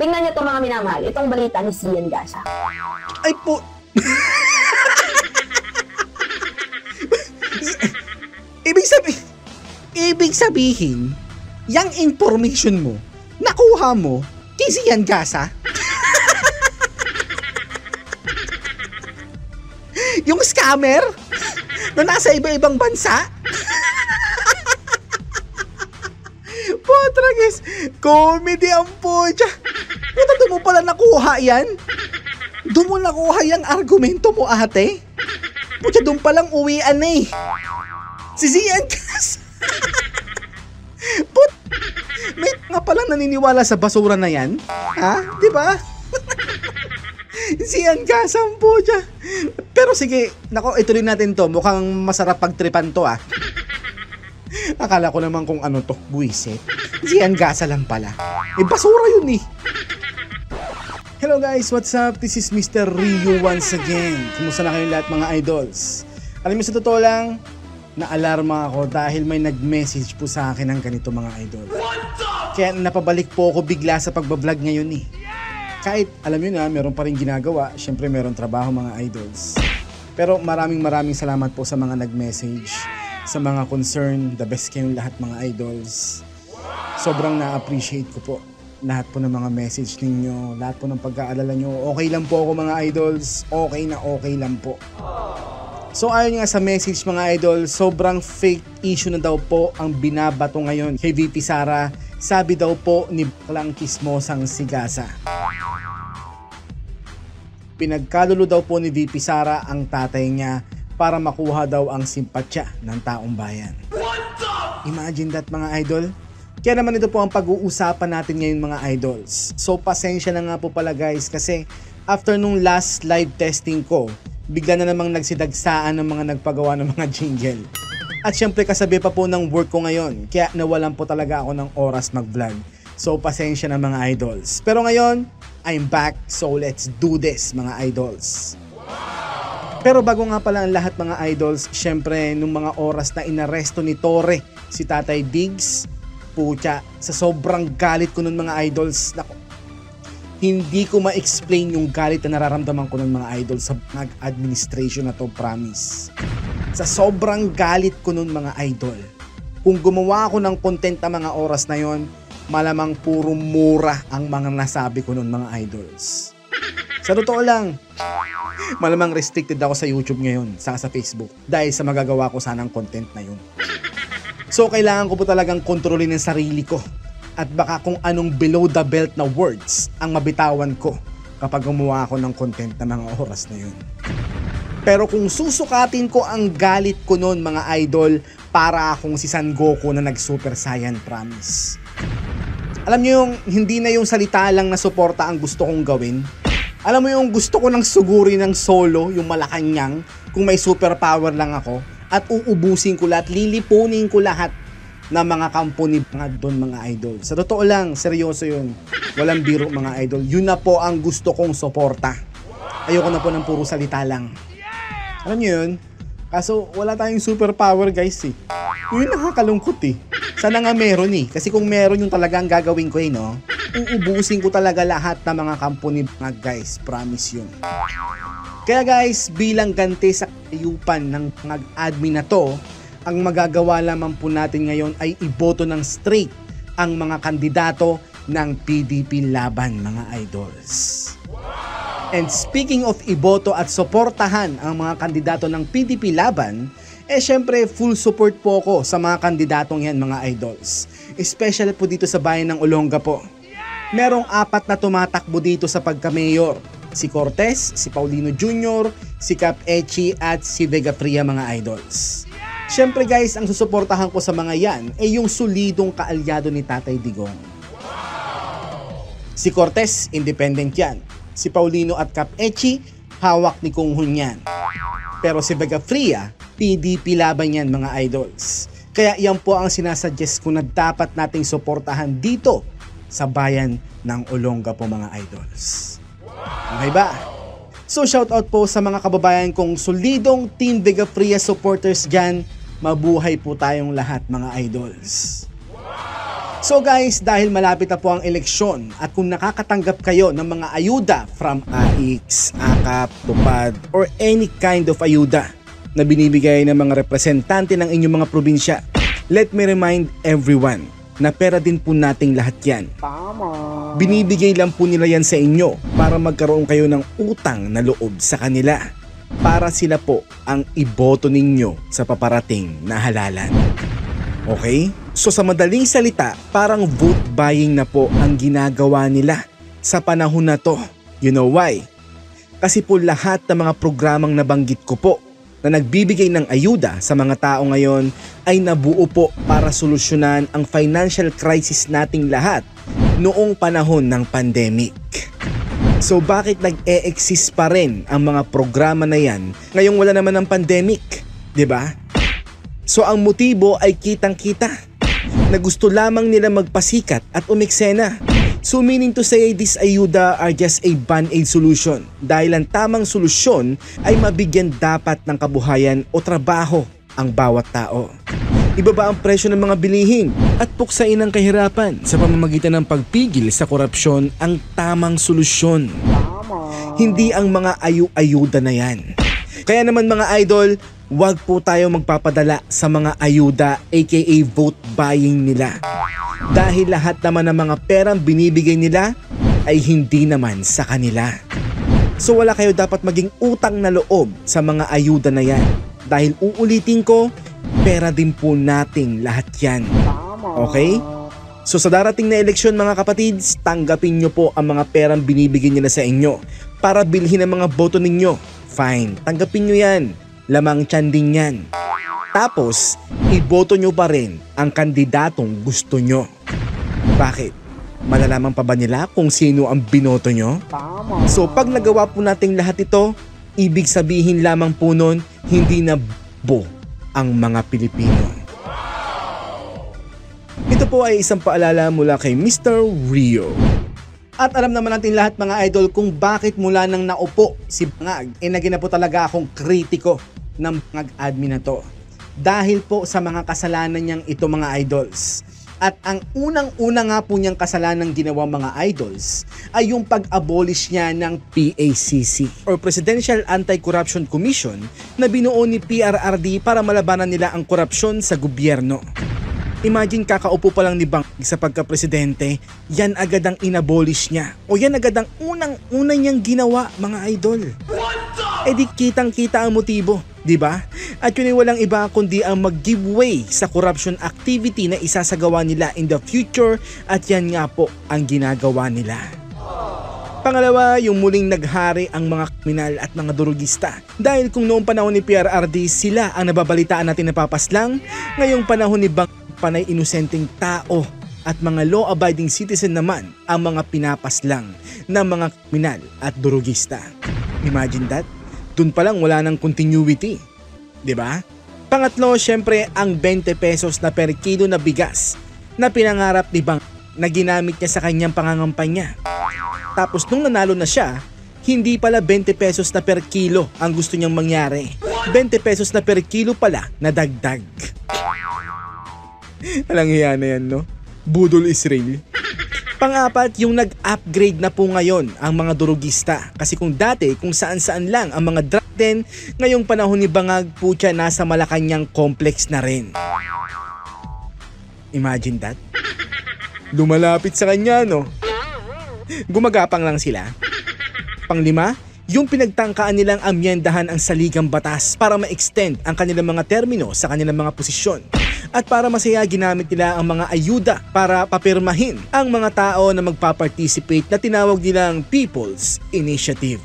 Tingnan niyo itong mga minamahal. Itong balita ni Sian Gasa. Ay po. Ibig sabihin, yung information mo, nakuha mo, kay Sian Gasa? Yung scammer? Na nasa iba-ibang bansa? Potragis, comedy ang pucha. Puta, doon mo pala nakuha yan? Doon mo nakuha yung argumento mo, ate? Pucha, doon palang uwian na eh. Si Sian Gasa. Put, may nga palang naniniwala sa basura na yan? Ha? Diba? Sian Gasa ang pucha. Pero sige, nako, ituloy natin to. Mukhang masarap pagtripan to ah. Akala ko naman kung ano to, buwisit. Sian Gasa lang pala. Eh, basura yun eh. Hello guys, what's up? This is Mr. Rio once again. Kumusta na kayong lahat mga idols? Alam mo, sa totoo lang, naalarma ako dahil may nag-message po sa akin ng ganito mga idol. Kaya napabalik po ako bigla sa pagbablog ngayon eh. Kahit alam nyo na, meron pa rin ginagawa, syempre meron trabaho mga idols. Pero maraming salamat po sa mga nag-message, sa mga concern, the best kayong lahat mga idols. Sobrang na-appreciate ko po lahat po ng mga message ninyo, lahat po ng pag-aalala nyo. Okay lang po ako mga idols, okay lang po. So ayon nga sa message mga idol, sobrang fake issue na daw po ang binabato ngayon kay VP Sara. Sabi daw po ni baklang kismosang si Gasa. Pinagkalulo daw po ni VP Sara ang tatay niya para makuha daw ang simpatya ng taong bayan. Imagine that mga idol. Kaya naman ito po ang pag-uusapan natin ngayon mga idols. So pasensya na nga po pala guys kasi after nung last live testing ko, bigla na namang nagsidagsaan ng mga nagpagawa ng mga jingle. At syempre kasabi pa po ng work ko ngayon, kaya nawalan po talaga ako ng oras mag-vlog. So pasensya na mga idols. Pero ngayon, I'm back, so let's do this mga idols. Pero bago nga pala ang lahat mga idols, syempre nung mga oras na inaresto ni Torre, si Tatay Diggs, pucha, sa sobrang galit ko nun mga idols, nako, hindi ko ma-explain yung galit na nararamdaman ko ng mga idol sa administration na to, promise. Sa sobrang galit ko nun mga idol, kung gumawa ako ng content na mga oras na yon, malamang puro mura ang mga nasabi ko nun mga idols. Sa totoo lang, malamang restricted ako sa YouTube ngayon, saka sa Facebook, dahil sa magagawa ko sanang content na yun. So kailangan ko po talagang kontrolin ang sarili ko. At baka kung anong below the belt na words ang mabitawan ko kapag gumawa ako ng content na mga oras na yun. Pero kung susukatin ko ang galit ko noon mga idol, para akong si San Goku na nag-Super Saiyan, promise. Alam nyo yung hindi na yung salita lang na suporta ang gusto kong gawin. Alam mo yung gusto ko ng suguri ng solo, yung Malacanang, kung may superpower lang ako, at uubusin ko lahat, lilipunin ko lahat na mga company mga doon mga idol. Sa totoo lang, seryoso yun. Walang biro mga idol. Yun na po ang gusto kong suporta. Ayoko na po ng puro salita lang. Alam nyo yun? Kaso wala tayong superpower guys eh. Yun nakakalungkot eh. Sana nga meron eh. Kasi kung meron yung talagang gagawin ko eh no, uubusin ko talaga lahat ng mga company mga guys. Promise yun. Kaya guys, bilang ganti sa kayupan ng mga admin na to, ang magagawa lamang po natin ngayon ay iboto ng straight ang mga kandidato ng PDP Laban mga idols. And speaking of iboto at suportahan ang mga kandidato ng PDP Laban, syempre full support po ako sa mga kandidatong yan mga idols. Especially po dito sa bayan ng Olongapo. Merong 4 na tumatakbo dito sa pagka-mayor. Si Cortez, si Paulino Jr., si Cap Echi at si Vega Fria mga idols. Siyempre guys, ang susuportahan ko sa mga yan ay yung solidong kaalyado ni Tatay Digong. Si Cortez, independent yan. Si Paulino at Cap Echi, hawak ni Kung Hun yan. Pero si Vega Fria, PDP Laban yan mga idols. Kaya yan po ang sinasuggest ko na dapat nating suportahan dito sa bayan ng Olongapo mga idols. Okay ba? So shoutout po sa mga kababayan kong solidong Team Vega Fria supporters dyan. Mabuhay po tayong lahat mga idols. So guys, dahil malapit na po ang eleksyon at kung nakakatanggap kayo ng mga ayuda from AIX, AKAP, TUPAD, or any kind of ayuda na binibigay ng mga representante ng inyong mga probinsya, let me remind everyone na pera din po nating lahat yan. Binibigay lang po nila yan sa inyo para magkaroon kayo ng utang na loob sa kanila para sila po ang iboto ninyo sa paparating na halalan. Okay? So sa madaling salita, parang vote buying na po ang ginagawa nila sa panahon na to. You know why? Kasi po lahat ng mga programang nabanggit ko po na nagbibigay ng ayuda sa mga tao ngayon ay nabuo po para solusyonan ang financial crisis nating lahat noong panahon ng pandemic. So bakit nag-e-exist pa rin ang mga programa na yan ngayong wala naman ng pandemic? 'Di ba? So ang motibo ay kitang-kita na gusto lamang nila magpasikat at umeksena. So meaning to say, this ayuda are just a band-aid solution dahil ang tamang solusyon ay mabigyan dapat ng kabuhayan o trabaho ang bawat tao. Ibaba ang presyo ng mga bilihin at puksain ang kahirapan sa pamamagitan ng pagpigil sa korupsyon ang tamang solusyon. Hindi ang mga ayuda na yan. Kaya naman mga idol, wag po tayo magpapadala sa mga ayuda aka vote buying nila. Dahil lahat naman ng mga perang binibigay nila ay hindi naman sa kanila. So wala kayo dapat maging utang na loob sa mga ayuda na yan. Dahil uulitin ko, pera din po nating lahat yan. Okay? So sa darating na eleksyon mga kapatids, tanggapin nyo po ang mga perang binibigay nila sa inyo para bilhin ang mga boto ninyo. Fine, tanggapin nyo yan. Lamang tiyan din yan. Tapos, iboto nyo pa rin ang kandidatong gusto nyo. Bakit? Malalaman pa ba nila kung sino ang binoto nyo? So pag nagawa po natin lahat ito, ibig sabihin lamang po nun, hindi na bo ang mga Pilipino. Ito po ay isang paalala mula kay Mr. Rio. At alam naman natin lahat mga idol kung bakit mula nang naupo si Bangag, naging na po talaga akong kritiko ng Bangag admin na to. Dahil po sa mga kasalanan niyang ito mga idols. At ang unang-una nga po niyang kasalanan ginawa mga idols ay yung pag-abolish niya ng PACC or Presidential Anti-Corruption Commission na binuo ni PRRD para malabanan nila ang korupsyon sa gobyerno. Imagine kakaupo pa lang ni Bangag sa pagka-presidente, yan agad ang inabolish niya o yan agad ang unang-una niyang ginawa mga idol. Eh di kitang-kita ang motibo, di ba? At yun ay walang iba kundi ang mag-giveaway sa corruption activity na isasagawa nila in the future at yan nga po ang ginagawa nila. Pangalawa, yung muling naghari ang mga kriminal at mga durugista. Dahil kung noong panahon ni PRRD sila ang nababalitaan natin na papaslang, ngayong panahon ni Bangag panay inosenteng tao at mga law-abiding citizen naman ang mga pinapaslang ng mga kriminal at durugista. Imagine that? Dun pa lang wala ng continuity. Diba? Pangatlo, syempre ang 20 pesos na per kilo na bigas na pinangarap ni Bangag na ginamit niya sa kanyang pangangampanya. Tapos nung nanalo na siya, hindi pala 20 pesos na per kilo ang gusto niyang mangyari. 20 pesos na per kilo pala na dagdag. Alang hiya na yan, no? Budol Israel. Pang-apat, yung nag-upgrade na po ngayon ang mga durugista. Kasi kung dati, kung saan-saan lang ang mga drug den, ngayong panahon ni Bangag po siya nasa Malacanang complex na rin. Imagine that? Lumalapit sa kanya, no? Gumagapang lang sila. Panglima, yung pinagtangkaan nilang amyendahan ang saligang batas para ma-extend ang kanilang mga termino sa kanilang mga posisyon. At para masaya ginamit nila ang mga ayuda para papirmahin ang mga tao na magpa-participate na tinawag nilang People's Initiative.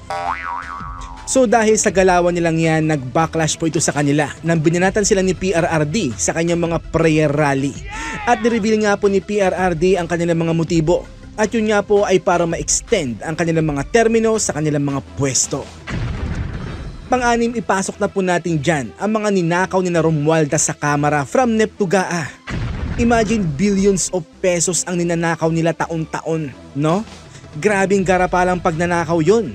So dahil sa galawan nilang yan, nag-backlash po ito sa kanila nang binanatan sila ni PRRD sa kanyang mga prayer rally. At nireveal nga po ni PRRD ang kanilang mga motibo. At yun nga po ay para ma-extend ang kanilang mga termino sa kanilang mga pwesto. Pang-anim, ipasok na po natin dyan ang mga ninakaw ni Romualdez sa Kamara from NEP to GAA. Imagine billions of pesos ang ninanakaw nila taon-taon, no? Grabing garapalang pagnanakaw yun.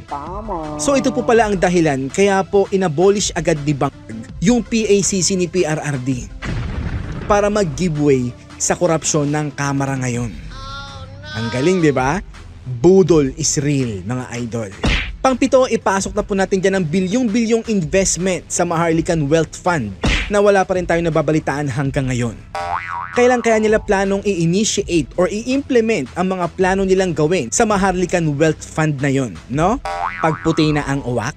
So ito po pala ang dahilan kaya po inabolish agad ni Bangag yung PACC ni PRRD. Para mag-giveaway sa korupsyon ng Kamara ngayon. Ang galing, di ba? Budol is real, mga idol. Pang-pito, ipasok na po natin dyan ang bilyong-bilyong investment sa Maharlikan Wealth Fund na wala pa rin tayo nababalitaan hanggang ngayon. Kailan kaya nila planong i-initiate or i-implement ang mga plano nilang gawin sa Maharlikan Wealth Fund na yon, no? Pagputi na ang uwak.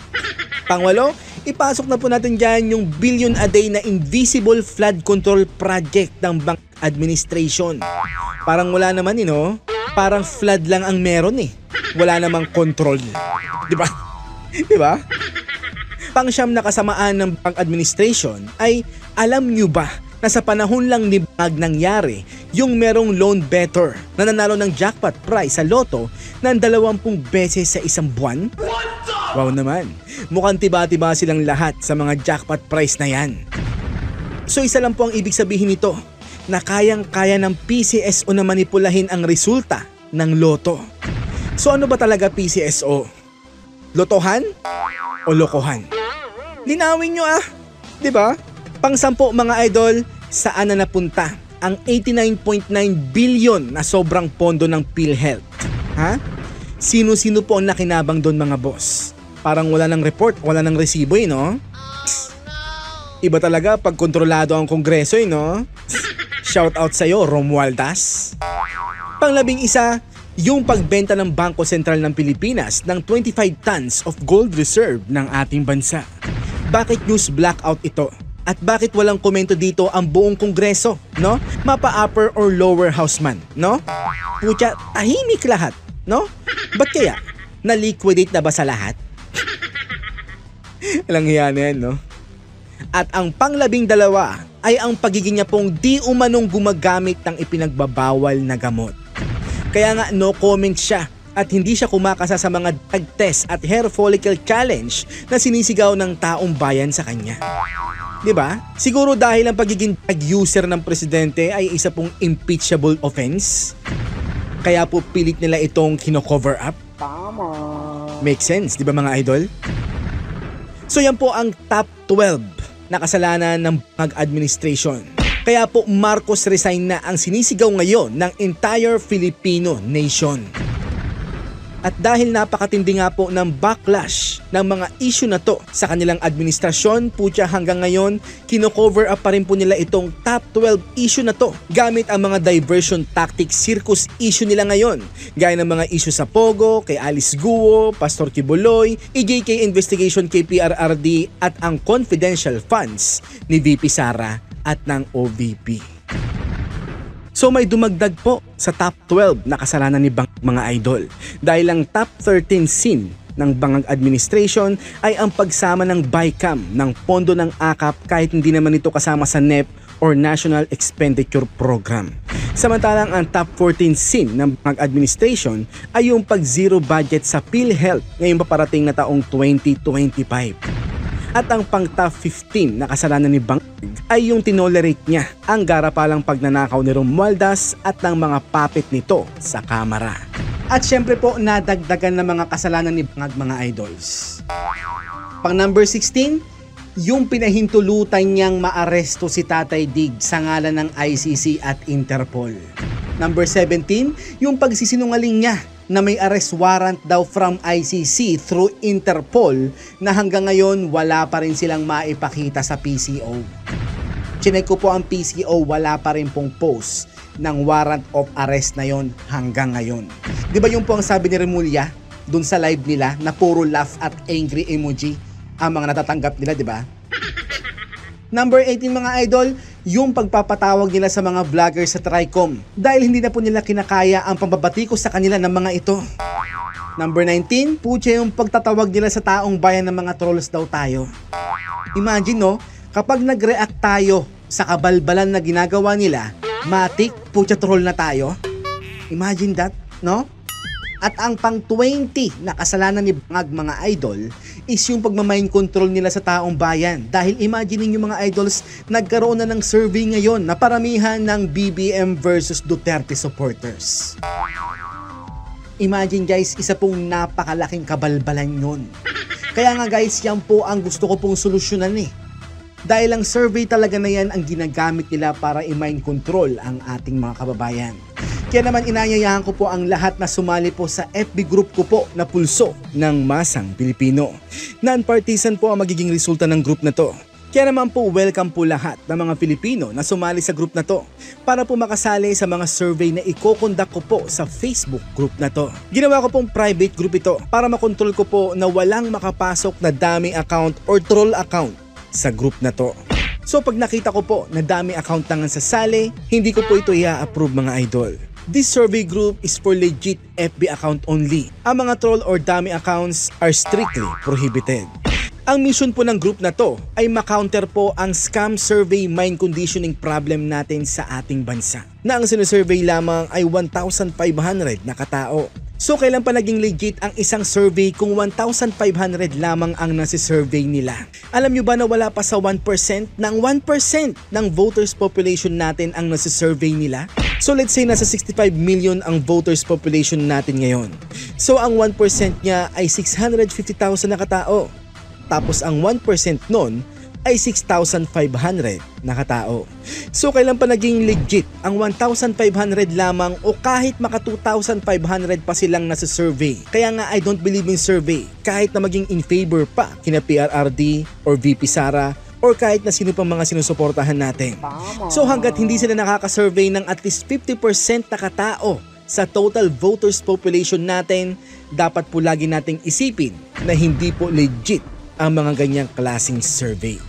Pangwalo, ipasok na po natin dyan yung billion a day na invisible flood control project ng Bank Administration. Parang wala naman no? Parang flood lang ang meron Wala namang control. Diba? Diba? Pang-siyam na kasamaan ng Bank Administration ay alam nyo ba na sa panahon lang ni Bag nangyari yung merong loan better na nanalo ng jackpot prize sa loto ng 20 beses sa isang buwan? Wow naman. Mukhang tiba-tiba silang lahat sa mga jackpot prize na yan. So isa lang po ang ibig sabihin nito, na kayang-kaya ng PCSO na manipulahin ang resulta ng loto. So ano ba talaga PCSO? Lotohan o lokohan? Linawin nyo diba? Pang-sampo mga idol, saan na napunta ang 89.9 billion na sobrang pondo ng PhilHealth? Sino-sino po ang nakinabang doon mga boss? Parang wala ng report, wala ng resibo no? Iba talaga pag kontrolado ang kongreso no? Shout out sa'yo, Romualdez. Pang-11, yung pagbenta ng Bangko Sentral ng Pilipinas ng 25 tons of gold reserve ng ating bansa. Bakit news blackout ito? At bakit walang komento dito ang buong kongreso, no? Mapa upper or lower house man, no? Putya, tahimik lahat, no? Ba't kaya? Na-liquidate na ba sa lahat? Alang hiya na yan, no? At ang pang-12 ay ang pagiging niya pong di umanong gumagamit ng ipinagbabawal na gamot. Kaya nga no comment siya at hindi siya kumakasa sa mga drug test at hair follicle challenge na sinisigaw ng taong bayan sa kanya. Diba? Siguro dahil ang pagiging drug user ng presidente ay isa pong impeachable offense. Kaya po pilit nila itong kino-cover up. Tama. Make sense, di ba mga idol? So yan po ang top 12 na kasalanan ng Bank Administration. Kaya po Marcos resign na ang sinisigaw ngayon ng entire Filipino nation. At dahil napakatindi nga po ng backlash ng mga issue na to sa kanilang administrasyon, putya hanggang ngayon, kino-cover up pa rin po nila itong top 12 issue na to gamit ang mga diversion tactics circus issue nila ngayon. Gaya ng mga issue sa Pogo, kay Alice Guo, Pastor Kibuloy, EJK investigation kay PRRD at ang confidential funds ni VP Sara at ng OVP. So may dumagdag po sa top 12 na kasalanan ni Bang mga idol dahil ang top 13 sin ng Bangag Administration ay ang pagsama ng BICAM ng pondo ng AKAP kahit hindi naman ito kasama sa NEP or National Expenditure Program. Samantalang ang top 14 sin ng Bangag Administration ay yung pag-zero budget sa PhilHealth ngayong paparating na taong 2025. At ang pang top 15 na kasalanan ni Bangag ay yung tinolerate niya ang garapalang pagnanakaw ni Romualdez at ng mga puppet nito sa Kamara. At syempre po nadagdagan ng mga kasalanan ni Bangag mga idols. Pang number 16, yung pinahintulutan niyang maaresto si Tatay Dig sa ngalan ng ICC at Interpol. Number 17, yung pagsisinungaling niya na may arrest warrant daw from ICC through Interpol na hanggang ngayon wala pa rin silang maipakita sa PCO. Chinek ko po ang PCO, wala pa rin pong post ng warrant of arrest na yon hanggang ngayon. Di ba yung po ang sabi ni Remulla dun sa live nila na puro laugh at angry emoji ang mga natatanggap nila, di ba? Number 18 mga idol, yung pagpapatawag nila sa mga vlogger sa Tricom dahil hindi na po nila kinakaya ang pambabatikos sa kanila ng mga ito. Number 19, putya yung pagtatawag nila sa taong bayan ng mga trolls daw tayo. Imagine no, kapag nag-react tayo sa kabalbalan na ginagawa nila, matik, putya troll na tayo. Imagine that, no? At ang pang 20 na kasalanan ni Bangag mga idol is yung pagmamind control nila sa taong bayan. Dahil imagine niyo mga idols, nagkaroon na ng survey ngayon na paramihan ng BBM versus Duterte supporters. Imagine guys, isa pong napakalaking kabalbalan yun. Kaya nga guys, yan po ang gusto ko pong solusyonan Dahil ang survey talaga na yan ang ginagamit nila para i-mind control ang ating mga kababayan. Kaya naman inaanyayahan ko po ang lahat na sumali po sa FB group ko po na Pulso ng Masang Pilipino. Non-partisan po ang magiging resulta ng group na to. Kaya naman po welcome po lahat ng mga Pilipino na sumali sa group na to para po makasali sa mga survey na iko-conduct ko po sa Facebook group na to. Ginawa ko pong private group ito para makontrol ko po na walang makapasok na dummy account or troll account sa group na to. So pag nakita ko po na dami account lang ang sasali, hindi ko po ito i-approve mga idol. This survey group is for legit FB account only. Ang mga troll or dummy accounts are strictly prohibited. Ang mission po ng group na to ay makounter po ang scam survey mind conditioning problem natin sa ating bansa. Na ang sinusurvey lamang ay 1,500 na katao. So kailan pa naging legit ang isang survey kung 1,500 lamang ang nasi-survey nila? Alam nyo ba na wala pa sa 1% ng 1% ng voters population natin ang nasi-survey nila? So let's say nasa 65 million ang voters population natin ngayon. So ang 1% niya ay 650,000 na katao. Tapos ang 1% nun ay 6,500 na katao. So kailan pa naging legit ang 1,500 lamang o kahit maka 2,500 pa silang nasa survey? Kaya nga I don't believe in survey kahit na maging in favor pa kina PRRD or VP Sara or kahit na sino pang mga sinusuportahan natin. So hanggat hindi sila nakaka-survey ng at least 50% na katao sa total voters population natin, dapat po lagi nating isipin na hindi po legit ang mga ganyang klaseng survey.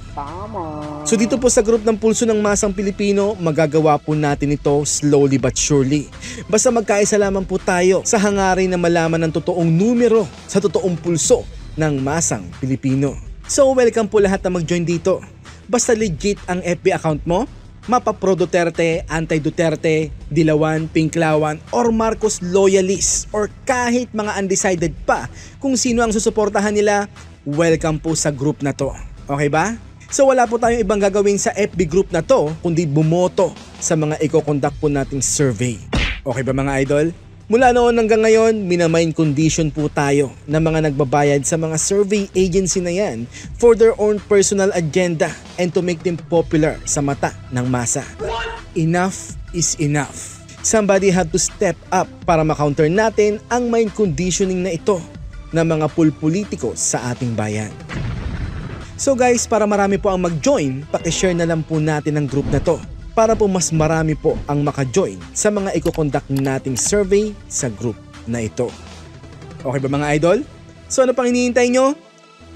So dito po sa group ng Pulso ng Masang Pilipino, magagawa po natin ito slowly but surely. Basta magkaisa lamang po tayo sa hangarin na malaman ng totoong numero sa totoong pulso ng Masang Pilipino. So welcome po lahat na mag-join dito. Basta legit ang FB account mo, mapa Pro Duterte, Anti-Duterte, Dilawan, Pinklawan, or Marcos loyalist, or kahit mga undecided pa kung sino ang susuportahan nila, welcome po sa group na to. Okay ba? So wala po tayong ibang gagawin sa FB group na to kundi bumoto sa mga i-conduct po nating survey. Okay ba mga idol? Mula noon hanggang ngayon, minamind condition po tayo ng mga nagbabayad sa mga survey agency na yan for their own personal agenda and to make them popular sa mata ng masa. Enough is enough. Somebody had to step up para makounter natin ang mind conditioning na ito ng mga pulpolitiko sa ating bayan. So guys, para marami po ang mag-join, pakishare na lang po natin ang group na to para po mas marami po ang maka-join sa mga i-conduct nating survey sa group na ito. Okay ba mga idol? So ano pang hinihintay nyo?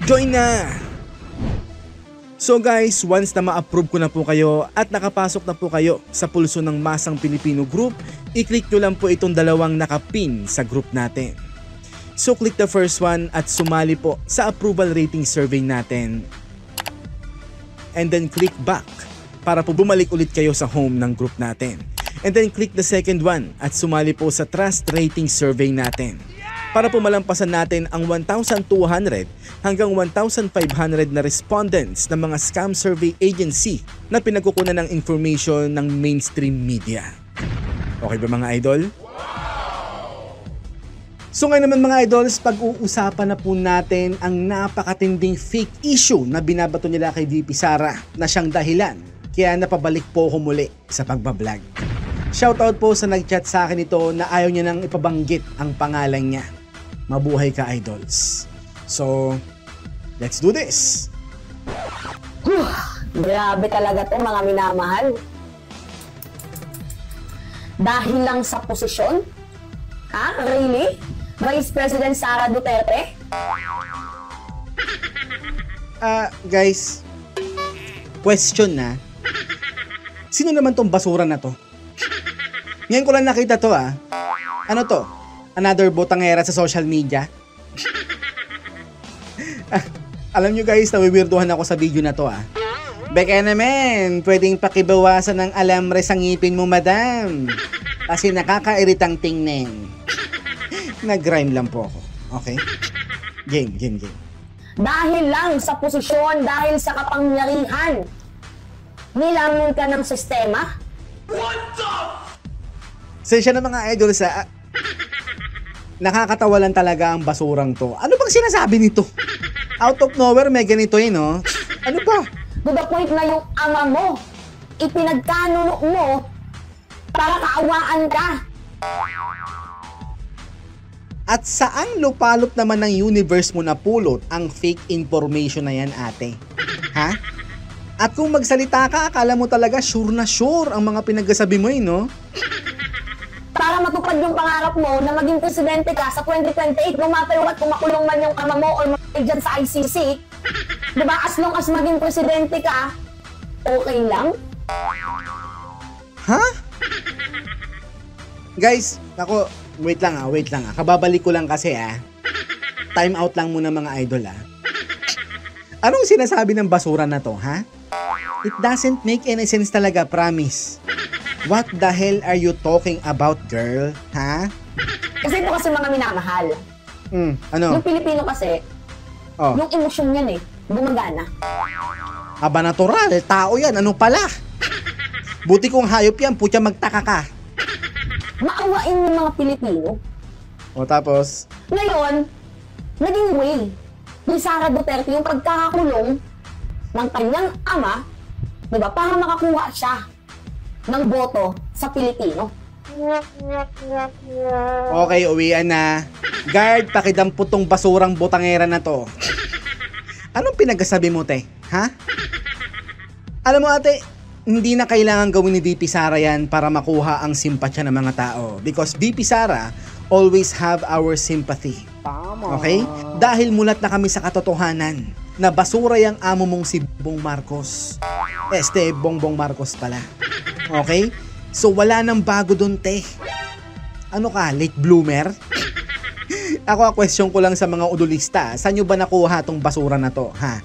Join na! So guys, once na ma-approve ko na po kayo at nakapasok na po kayo sa Pulso ng Masang Pilipino group, i-click nyo lang po itong dalawang nakapin sa group natin. So click the first one at sumali po sa approval rating survey natin. And then click back para po bumalik ulit kayo sa home ng group natin. And then click the second one at sumali po sa trust rating survey natin. Para po malampasan natin ang 1,200 hanggang 1,500 na respondents ng mga scam survey agency na pinagkukunan ng information ng mainstream media. Okay ba mga idol? So ngayon naman mga idols, pag-uusapan na po natin ang napakatinding fake issue na binabato nila kay VP Sara na siyang dahilan kaya napabalik po ako muli sa pagbablog. Shoutout po sa nag-chat sa akin ito na ayaw niya nang ipabanggit ang pangalan niya. Mabuhay ka idols. So, let's do this! Grabe talaga to mga minamahal. Dahil lang sa posisyon? Ha? Really? Vice President Sara Duterte? Guys, question na. Sino naman tong basura na to? Ngayon ko lang nakita to Ano to? Another botangera sa social media? Alam nyo guys, nawiwirduhan ako sa video na to Beka naman, pwedeng pakibawasan ng alambre sa ngipin mo madam. Kasi nakakairitang tingnan. Nag-rhyme lang po ako. Okay? Game. Dahil lang sa posisyon, dahil sa kapangyarihan, nilamon ka ng sistema? Sensya na mga idol sa... Nakakatawa lang talaga ang basurang to. Ano bang sinasabi nito? Out of nowhere may ganito no? Ano ba? to the point na yung ama mo, ipinagkanuno mo para kaawaan ka. At saang lupalop naman ng universe mo napulot ang fake information na yan, ate? Ha? At kung magsalita ka, akala mo talaga sure na sure ang mga pinagsasabi mo no? Para matupad yung pangarap mo na maging presidente ka sa 2028, no matter what, kung makulong man yung ama mo or makulong dyan sa ICC, diba, as long as maging presidente ka, okay lang? Ha? Guys, ako, wait lang. Kababalik ko lang kasi Time out lang muna mga idol Anong sinasabi ng basura na to, ha? It doesn't make any sense talaga, promise. What the hell are you talking about, girl? Ha? Kasi ito kasi mga minamahal. Ano? Yung Pilipino kasi, yung emosyon yan gumagana. Aba natural, tao yan, ano pala? Buti kong hayop yan, putya magtaka ka. Maawain yung mga Pilipino. O tapos? Ngayon, naging way ni Sara Duterte yung pagkakakulong ng kanyang ama, diba, para makakuha siya ng boto sa Pilipino. Okay, uwian na. Guard, pakidampot tong basurang butangera na to. Anong pinagsasabi mo, te? Ha? Alam mo, ate, hindi na kailangan gawin ni VP Sara yan para makuha ang simpatsya ng mga tao. Because VP Sara always have our sympathy. Okay? Dahil mulat na kami sa katotohanan na basura yung amo mong si Bongbong Marcos. Bongbong Marcos pala. Okay? So wala nang bago dun, te. Ano ka, late bloomer? Ako, question ko lang sa mga udulista. Saan nyo ba nakuha tong basura na to, ha?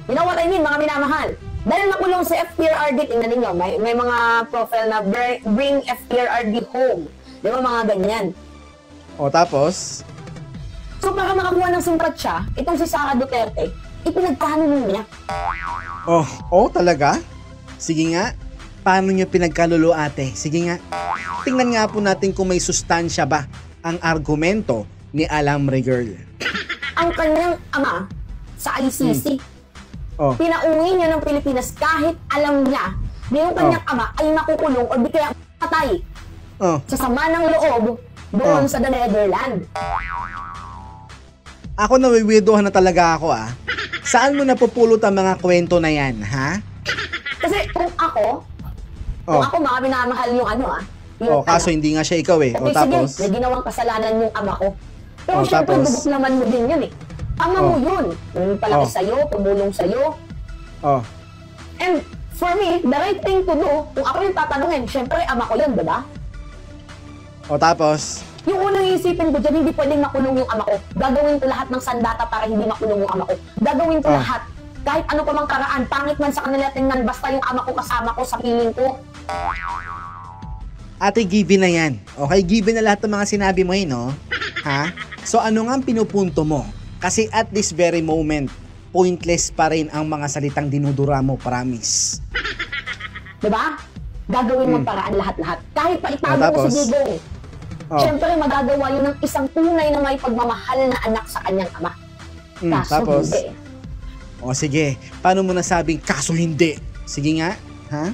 You know what I mean, mga minamahal? Dahil nakulong si FPRRD, tingnan ninyo, may mga profile na bring FPRRD home. Di ba mga ganyan? O tapos? So para makakuha ng simpatsya, itong si Sara Duterte, ipinagkanuno niya. Talaga? Sige nga. Paano nyo pinagkalulo, ate? Sige nga. Tingnan nga po natin kung may sustansya ba ang argumento ni Alamre Girl. Ang kanyang ama sa ICC, pinauwi niya ng Pilipinas kahit alam niya na yung kanyang ama ay makukulong o di kaya patay sa sama ng loob doon sa The Netherlands. Ako nawiwidohan na talaga ako Saan mo napupulot ang mga kwento na yan, ha? Kasi kung ako mga minamahal yung kaso hindi nga siya ikaw Okay, tapos? Sige, may ginawang kasalanan yung ama ko. Pero syempre, bubuk naman mo din yun Ama mo yun. Yung palaki sa'yo, tumulong sa'yo. And for me, the right thing to do, kung ako yung tatanungin, syempre, ama ko yun, diba? Tapos? Yung unang isipin ko dyan, hindi pwedeng makulong yung ama ko. Gagawin ko lahat ng sandata para hindi makulong yung ama ko. Gagawin ko lahat. Kahit ano pa mang paraan, pangit man sa kanila tingnan, basta yung ama ko kasama ko sa piling ko. Ate, given na yan. Okay, given na lahat ng mga sinabi mo no? Ha? So ano nga ang pinupunto mo? Kasi at this very moment, pointless pa rin ang mga salitang dinudura mo, promise. Diba? Gagawin ng paraan lahat-lahat. Kahit pa itago mo si Digong. Siyempre, magagawa yun ng isang tunay na may pagmamahal na anak sa kanyang ama. Kaso tapos? hindi. Sige. Paano mo nasabing kaso hindi? Sige nga. Ha?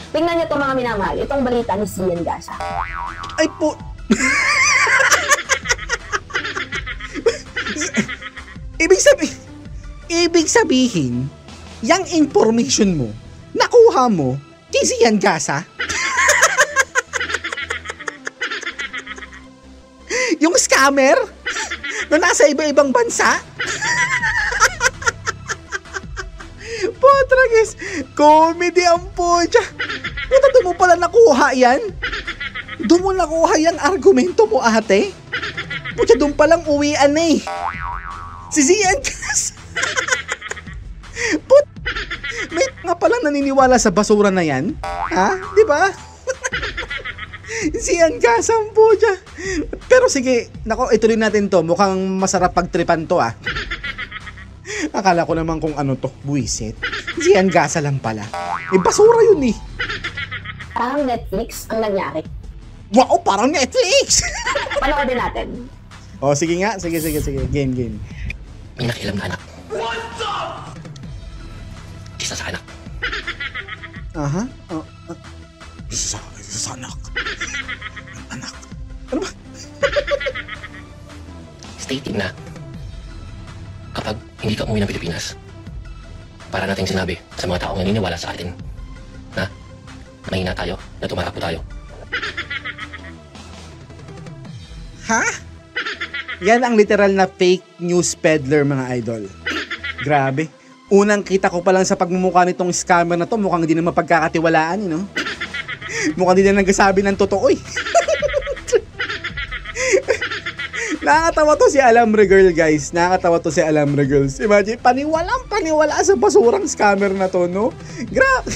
Tingnan niyo ito mga minamahal. Itong balita ni Sian Gasa. Ay po! Ibig sabihin, yung information mo, nakuha mo, kay Sian Gasa? Yung scammer? Na nasa iba-ibang bansa? Potragis, comedy ang podya. Puta, doon mo pala nakuha yan? Doon mo nakuha yung argumento mo, ate? Puta, doon palang uwian Si Sian Gasa. Puta, may nga palang naniniwala sa basura na yan? Ha? Di ba? Sian Gasa ang podya. Pero sige, nako, ituloy natin to. Mukhang masarap pagtripan to Akala ko naman kung ano to, buwisit. Sian Gasa lang pala. Basura yun Parang Netflix ang nangyari. Wow, parang Netflix! Panoodin natin. Sige nga. Sige. Game. Ilang anak. Isa sa anak. Aha. Isa sa anak. Anak. Ano ba? Stating na kapag hindi ka umuwi ng Pilipinas, para nating sinabi sa mga taong naniniwala sa atin na mahina tayo, na tumatakbo tayo. Ha? Yan ang literal na fake news peddler, mga idol. Grabe. Unang kita ko pa lang sa pagmumukha nitong scammer na to, mukhang hindi na mapagkakatiwalaan, eh, no? Mukhang hindi na nagsasabi ng totoo, eh. Nakakatawa to si Alambre Girl, guys. Nakakatawa to si Alambre Girls. Imagine, paniwala sa basurang scammer na to, no? Grabe.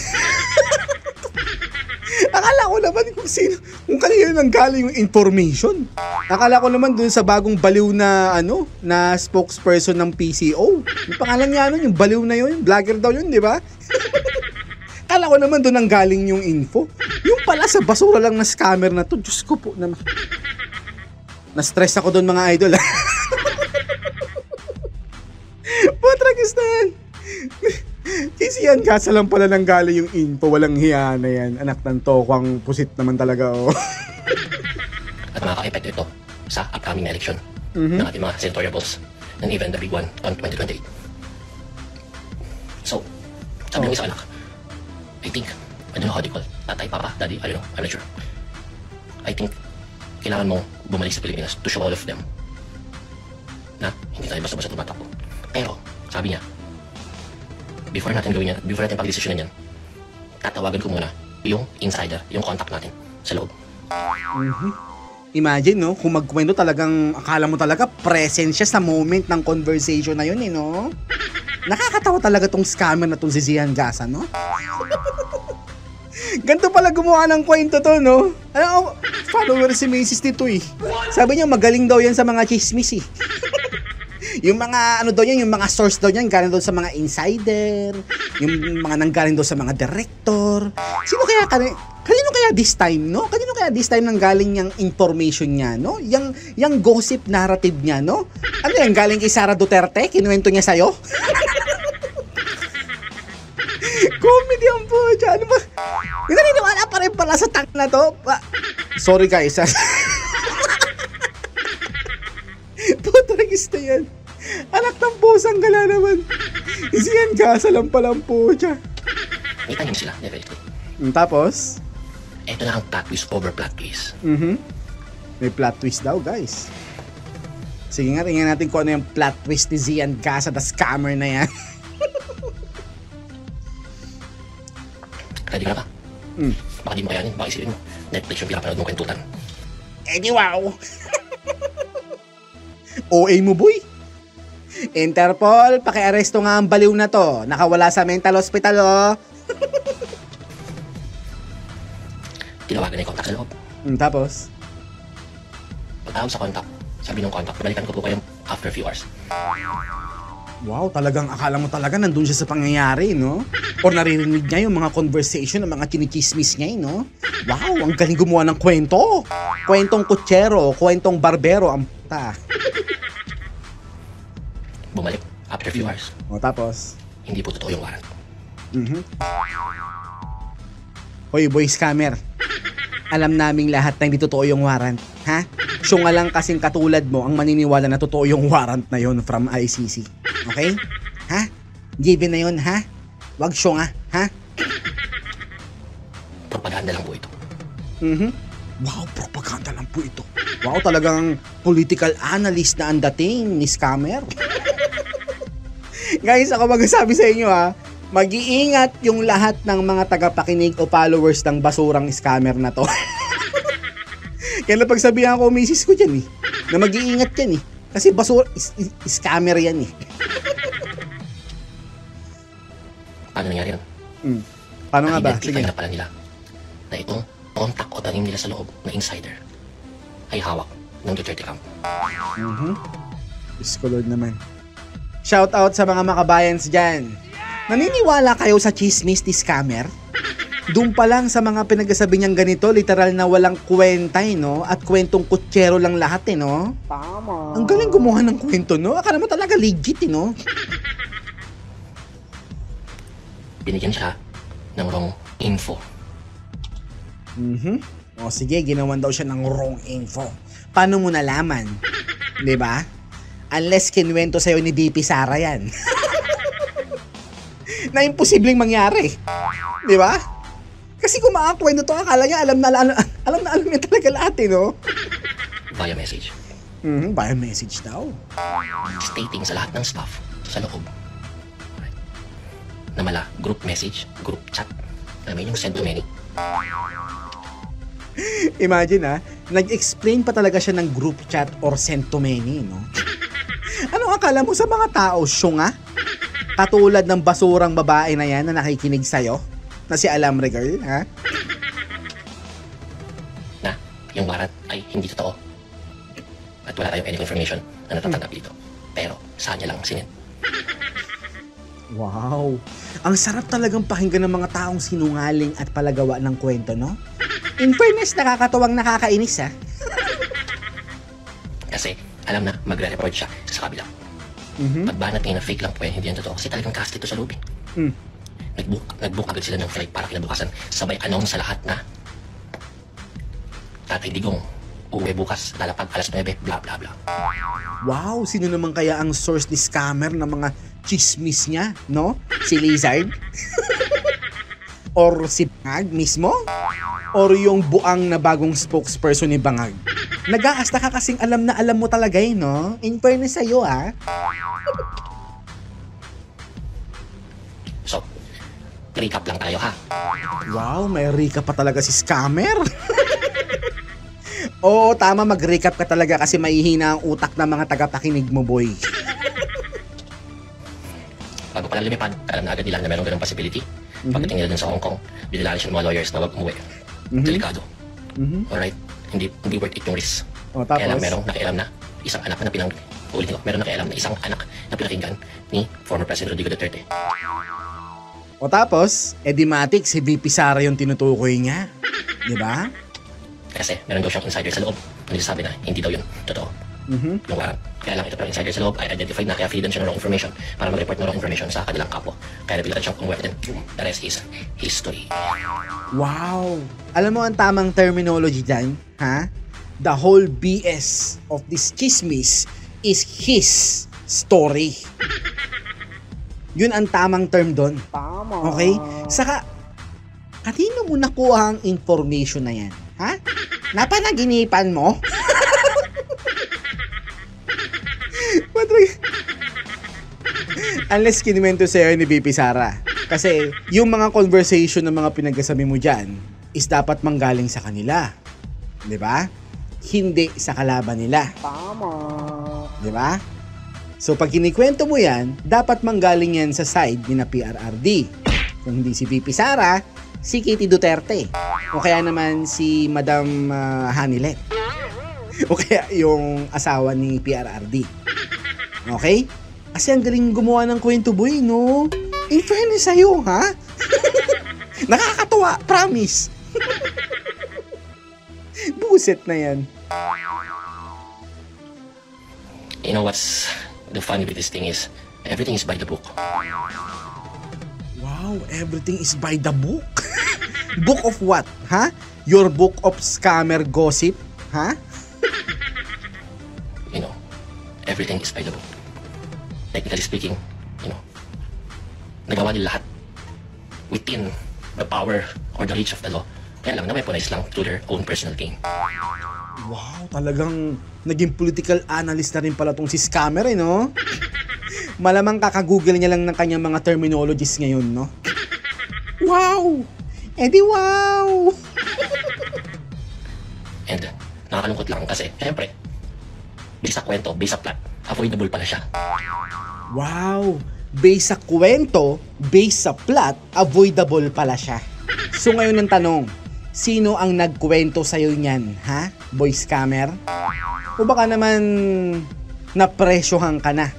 Akala ko naman kung kanino nang galing yung information. Akala ko naman dun sa bagong baliw na, na spokesperson ng PCO. Yung pangalan niya, yung baliw na yun, vlogger daw yun, di ba? Akala ko naman dun nang galing yung info. Yung pala sa basura lang na scammer na to, Diyos ko po naman. Na-stress ako doon, mga idol. Putragis na yan. Kasi yan, kasa lang pala nang galing yung info. Walang hiya na yan. Anak ng tokwang pusit naman talaga, oh. At makaka-epekto ito sa upcoming na election ng ating mga senatorial balls and even the big one on 2028. So, sabi ng isa anak, I think, I don't know how they call, tatay, papa, daddy, I don't know, I'm not sure. I think, kailangan mong bumalik sa Pilipinas to show all of them na hindi tayo basta-basta tumatakbo. Pero, sabi niya, before natin gawin yan, before natin pag-desisyonan yan, tatawagan ko muna yung insider, yung contact natin sa loob. Imagine, no? Kung magkwento talagang, akala mo talaga present siya sa moment ng conversation na yun, eh, no? Nakakatawa talaga tong scammer na tong si Zian Gasa, no? Ganito pala gumawa ng kwento to, no? Ano, follower si Macy's nito, eh. Sabi niya, magaling daw yan sa mga chismis, eh. Yung mga, daw yan, yung mga source daw yan, galing daw sa mga insider, yung mga nanggaling daw sa mga director. Sino kaya, kanino kaya this time, no? Kanino kaya this time nanggaling yung information niya, no? Yung gossip narrative niya, no? Ano yan, galing kay Sara Duterte? Kinuwento niya sa'yo? Comedy ang po dyan. Ano ba? Naniniwala pa rin pala sa tank na to. Sorry guys. Putragis na yan. Anak ng pusang gala naman. Isiyan Gasa lang pala ang po dyan. May tanim sila, definitely. Tapos? Ito na ang plot twist over plot twist. May plot twist daw, guys. Sige nga, tingnan natin kung ano yung plot twist ni Zian Gasa, the scammer na yan. Ready ka na ba? Baka di mo kayanin, baka isipin mo. Netflix yung pinapanood mong kwentutan. Eh di wow! OA mo, boy! Interpol, pakiaresto nga ang baliw na to. Nakawala sa mental hospital, oh. Tinawagan na yung contact sa loob. Tapos? Pagtawag sa contact, sabi ng contact, balikan ko po kayo after a few hours. Wow, talagang akala mo talaga nandun siya sa pangyayari, no? Or naririnig niya yung mga conversation ng mga chinichismis niya, no? Wow, ang galing gumawa ng kwento. Kwentong kutsero, kwentong barbero, ang puta. Bumalik after a few hours. O, tapos? Hindi po totoo yung warrant. Hoy, boy scammer. Alam naming lahat na hindi totoo yung warrant. Ha? Siya nga lang kasing katulad mo ang maniniwala na totoo yung warrant na yon from ICC. Okay? Ha? Given na yun, ha? Wag siya nga, ha? Propaganda lang po ito. Wow, propaganda lang po ito. Wow, talagang political analyst na ang dating ni scammer. Guys, ako magsasabi sa inyo, ha? Mag-iingat yung lahat ng mga tagapakinig o followers ng basurang scammer na to. Kaya napagsabihan ko, misis ko dyan, eh, na mag-iingat yan, eh. Kasi basura, scammer yan, eh. Paano nangyari yun? Paano nga ba? Sige. Na pala nila na itong contact o tanim nila sa loob na insider ay hawak ng Duterte camp. Diyos ko Lord naman. Shout out sa mga makabayans dyan. Naniniwala kayo sa chismis ni scammer? Doon pa lang sa mga pinagsasabi niyang ganito, literal na walang kwenta, no? At kwentong kutsero lang lahat, no? Tama. Ang galing gumawa ng kwento, no? Akala mo talaga legit, no? binigyan siya ng wrong info. O sige, ginawan daw siya ng wrong info. Paano mo nalaman? Di ba? Unless kinuwento sa'yo ni VP Sara yan. Na imposibleng mangyari. Di ba? Kasi kung makakwento to, akala niya alam na niya talaga lahat, no? Via message. Via message daw. Stating sa lahat ng staff sa loob. Right. Na mala, group message, group chat. Alam mo yung send to many. Imagine nag-explain pa talaga siya ng group chat or send to many, no? Ano akala mo sa mga tao, syunga? Katulad ng basurang babae na yan na nakikinig sa'yo? Na si Alamre Girl, ha? Na yung warrant ay hindi totoo. At wala tayong any information na natatanggap dito. Pero saan niya lang sinend. Wow! Ang sarap talagang pakinggan ng mga taong sinungaling at palagawa ng kwento, no? In fairness, nakakatuwang nakakainis, ha? Kasi alam na magre-report siya sa kabila. Pagbanat niya na fake lang po hindi yan totoo. Kasi talagang cast ito sa loob. Nag-book agad sila ng flight para kinabukasan. Sabay announce sa lahat na Tatay Digong uuwi bukas, lalapag alas 9, bla bla bla. Wow, sino naman kaya ang source ni scammer ng mga chismis niya, no? Si Lizard? Or si Bangag mismo? Or yung buang na bagong spokesperson ni Bangag? Nag-aasta ka kasing alam na alam mo talaga no? In fairness sa'yo, So, recap lang tayo, ha? Wow, may recap pa talaga si scammer. Oo, tama, mag-recap ka talaga kasi mahihina ang utak ng mga tagapakinig mo, boy. Bago pala lumipad, alam na agad nila na merong ganong possibility. Pagdating nila dun sa Hong Kong, binilala siya ng mga lawyers na wag umuwi. Delikado. Alright, hindi worth it yung risk. Tapos? Kaya lang merong nakialam na isang anak na meron nakialam na isang anak na pinakinggan ni former President Rodrigo Duterte. Tapos, Edimatic, si VP Sara yung tinutukoy niya. Di ba? Kasi meron daw siyang insider sa loob. Hindi sabi na hindi daw yun totoo. Yung warrant. Kaya lang ito pero insider sa loob ay identified na kaya feedan siya ng wrong information para mag-report ng wrong information sa kanilang kapo. Kaya napilitan siyang umuwi din. The rest is history. Wow! Alam mo ang tamang terminology dyan, ha? The whole BS of this chismis is his story. Yun ang tamang term doon. Tama. Okay? Saka, kanino mo nakuha ang information na yan? Ha? Napanaginipan mo? Unless kinuwento sa'yo ni VP Sara. Kasi yung mga conversation ng mga pinagkasabi mo dyan is dapat manggaling sa kanila. Di ba? Hindi sa kalaban nila. Tama. Di ba? So pag kinikwento mo yan, dapat manggaling yan sa side ni na PRRD. Kung hindi si VP Sara, si Kitty Duterte. O kaya naman si Madam Hanilet. O kaya yung asawa ni PRRD. Okay? Kasi ang galing gumawa ng kwento, boy, no? In fairness sa'yo, ha? Nakakatuwa, promise. Buset na yan. You know what's the funny with this thing is, everything is by the book. Wow, everything is by the book? Book of what, ha? Your book of scammer gossip, ha? You know, everything is by the book. Technically speaking, you know, nagawa nila lahat within the power or the reach of the law. Kaya lang na weaponize lang to their own personal gain. Wow, talagang naging political analyst na rin pala tong si scammer, no? Malamang kakagoogle niya lang ng kanyang mga terminologies ngayon, no? Wow! Edi wow! And nakakalungkot lang kasi, syempre, based sa kwento, based sa plot, avoidable pala siya. Wow! Based sa kwento, based sa plot, avoidable pala siya. So ngayon ang tanong, sino ang nagkwento sa'yo niyan, ha? Boy scammer? O baka naman napresyohan ka na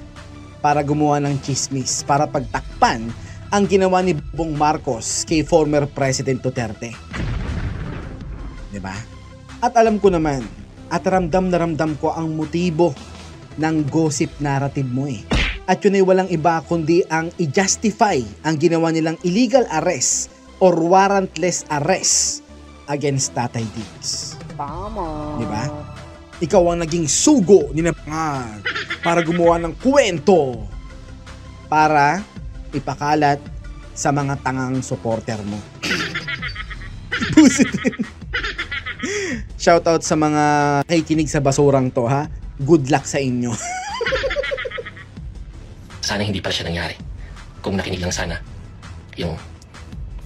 para gumawa ng chismis, para pagtakpan ang ginawa ni Bongbong Marcos kay former President Duterte. Diba? At alam ko naman, at ramdam na ramdam ko ang motibo ng gossip narrative mo eh. At yun ay walang iba kundi ang i-justify ang ginawa nilang illegal arrest or warrantless arrest against Tatay Diggs. Tama. Diba? Ikaw ang naging sugo ni Napangan para gumawa ng kwento para ipakalat sa mga tangang supporter mo. Busit din. Shoutout sa mga nakikinig sa basurang to, ha? Good luck sa inyo. Sana hindi pala siya nangyari. Kung nakinig lang sana yung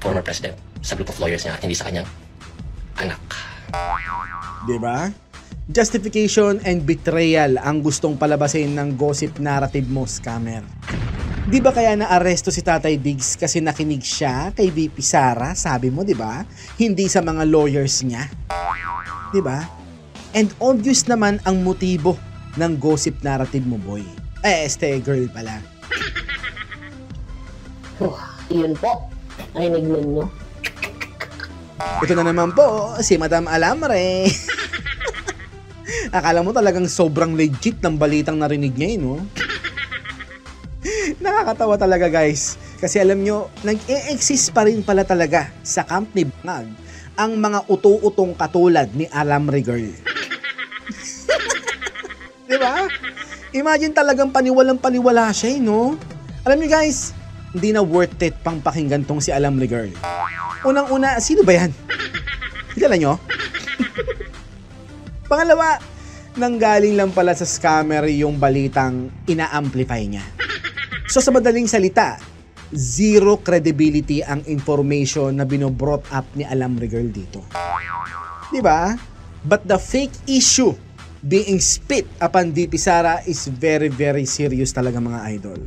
former president sa group of lawyers niya at hindi sa kanyang anak. Diba? Justification and betrayal ang gustong palabasin ng gossip narrative mo, scammer. Di ba kaya na-aresto si Tatay Diggs kasi nakinig siya kay VP Sara, sabi mo, di ba? Hindi sa mga lawyers niya. Di ba? And obvious naman ang motibo ng gossip narrative mo, boy. Girl pala. Yun po. Narinig ninyo. Ito na naman po, si Madam Alamre. Akala mo talagang sobrang legit ng balitang narinig niya, no? Nakakatawa talaga, guys. Kasi alam nyo, nag-e-exist pa rin pala talaga sa camp ni Bangag ang mga uto-utong katulad ni Alamre Girl. Diba? Imagine talagang paniwalang-paniwala siya, no? Alam nyo, guys, hindi na worth it pang pakinggan tong si Alamre Girl. Unang-una, sino ba yan? Kilala nyo? Pangalawa, nanggaling lang pala sa scammer yung balitang ina-amplify niya. So sa madaling salita, zero credibility ang information na bino-brought up ni Alamre Girl dito. Diba? But the fake issue being spit upon VP Sara is very, very serious talaga, mga idol.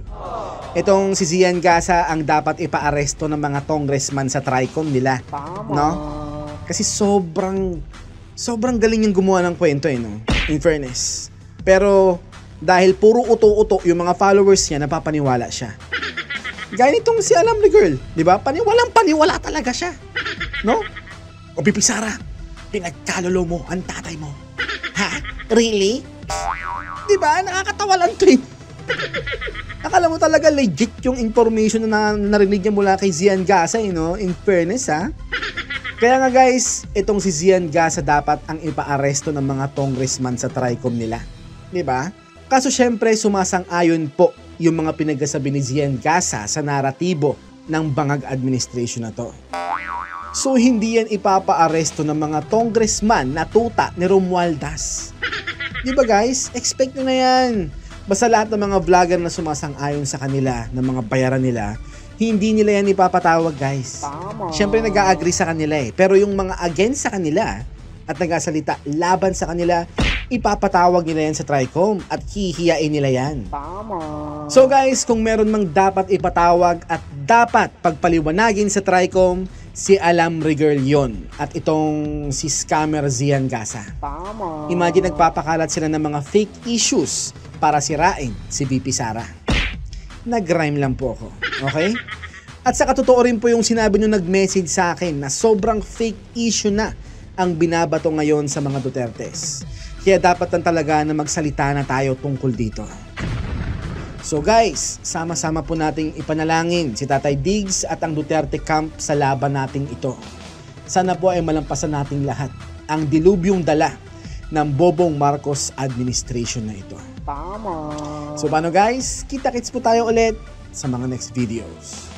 Itong si Zian Gasa ang dapat ipa-aresto ng mga congressman sa TRICOM nila. No? Kasi sobrang galing yung gumawa ng kwento, no? In fairness. Pero dahil puro uto-uto yung mga followers niya, napapaniwala siya. Gaya nitong si Alamre Girl, di ba? Paniwalang-paniwala talaga siya. No? O VP Sara, pinagkalulo mo ang tatay mo. Ha? Really? Di ba? Nakakatawa lang to, eh. Akala mo talaga legit yung information na narinig niya mula kay Zian Gasa, no? In fairness, ha? Kaya nga, guys, itong si Zian Gasa dapat ang ipa-aresto ng mga congressman sa TRICOM nila. Di ba? Kaso syempre, sumasang-ayon po yung mga pinagsasabi ni Zian Gasa sa naratibo ng Bangag administration na to. So hindi yan ipapa-aresto ng mga congressman na tuta ni Romualdez. Di ba, guys? Expect nyo na yan. Basta lahat ng mga vlogger na sumasang-ayon sa kanila, ng mga bayaran nila, hindi nila yan ipapatawag, guys. Siyempre nag-a-agree sa kanila, eh. Pero yung mga against sa kanila at nagasalita laban sa kanila, ipapatawag nila yan sa TRICOM at hihiyain nila yan. So guys, kung meron mang dapat ipatawag at dapat pagpaliwanagin sa TRICOM, si Alamre Girl yon at itong si scammer Zian Gasa. Imagine nagpapakalat sila ng mga fake issues para sirain si VP Sara. Nag-rhyme lang po ako, okay? At sa katotoo rin po yung sinabi nyo nag-message sa akin na sobrang fake issue na ang binabato ngayon sa mga Dutertes. Kaya dapat lang talaga na magsalita na tayo tungkol dito. So guys, sama-sama po nating ipanalangin si Tatay Diggs at ang Duterte camp sa laban nating ito. Sana po ay malampasan nating lahat ang dilubyong dala ng Bobong Marcos administration na ito. So paano, guys? Kita-kits po tayo ulit sa mga next videos.